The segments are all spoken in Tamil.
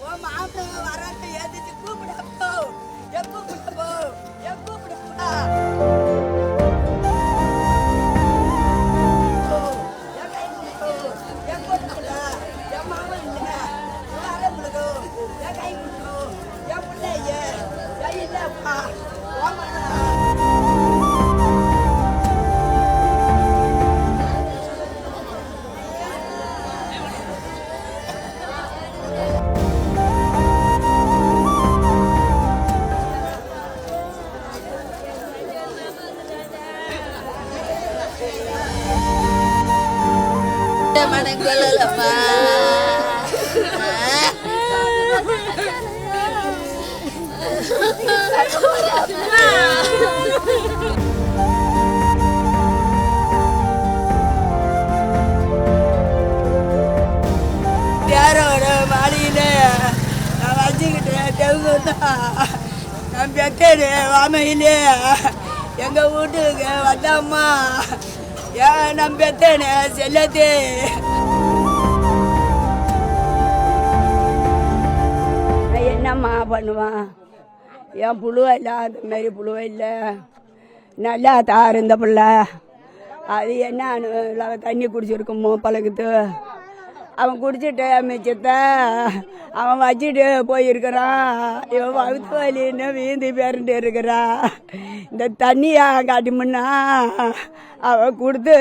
உன் மாப்பிள்ள வராங்க ஏதிச்சு கூப்பிடப்போ கூப்பிடப்போ கூப்பிடப்பா மனங்கொள்ளலம்மா யாரோட மாடியில நான் வச்சுக்கிட்டேன் தெவுதான் நான் பெத்தேடு வாமையிலே எங்க வீட்டுக்கு வந்தாம்மா ஏன் நான் பெத்தேனே செல்லத்தே என்னம்மா பண்ணுவான் என் புழுவை இல்லை அந்த மாரி புழுவை இல்லை நல்லா தார் இந்த பிள்ளை அது என்ன தண்ணி குடிச்சிருக்குமோ பழகுது அவன் குடிச்சிட்டு மிச்சத்தை அவன் வச்சுட்டு போயிருக்கிறான் இவன் வகுத்து வலின்னு வீந்தி பேருண்டு இருக்கிறான் இந்த தண்ணியா காட்டி முன்னா அவன் கொடுத்து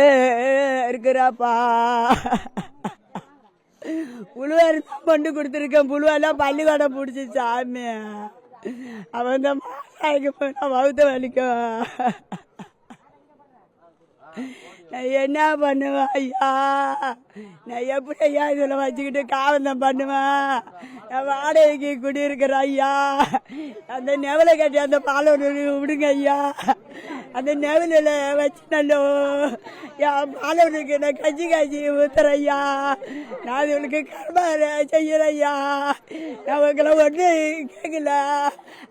இருக்கிறாப்பா புழுவாரி தான் கொண்டு கொடுத்துருக்கேன் புழுவெல்லாம் பள்ளிக்கூடம் பிடிச்சி சாமி அவன் தான் மாசாய்க்கு போனா வகுத்த வலிக்கும் நான் என்ன பண்ணுவேன் ஐயா நான் எப்படி ஐயா இதில் வச்சுக்கிட்டு காவந்தம் பண்ணுவேன் நான் வாடகைக்கு குடியிருக்கிறேன் ஐயா அந்த நெவலை கட்டி அந்த பாலை விடுங்க ஐயா அந்த நெவலில் வச்சு நல்லோ என் பாலவனுக்கு நான் கஞ்சி காய்ச்சி ஊத்துறேன் ஐயா நான் இவளுக்கு கர்மார செய்யறேன் ஐயா நான் உங்களை ஒன்று கேட்கல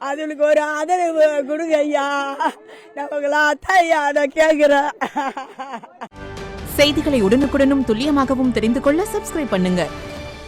அதுகளுக்கு ஒரு ஆதரவு கொடுங்க ஐயா நான் உங்களை அத்தான் ஐயா நான் கேட்குறேன். செய்திகளை உடனுக்குடனும் துல்லியமாகவும் தெரிந்து கொள்ள சப்ஸ்கிரைப் பண்ணுங்க.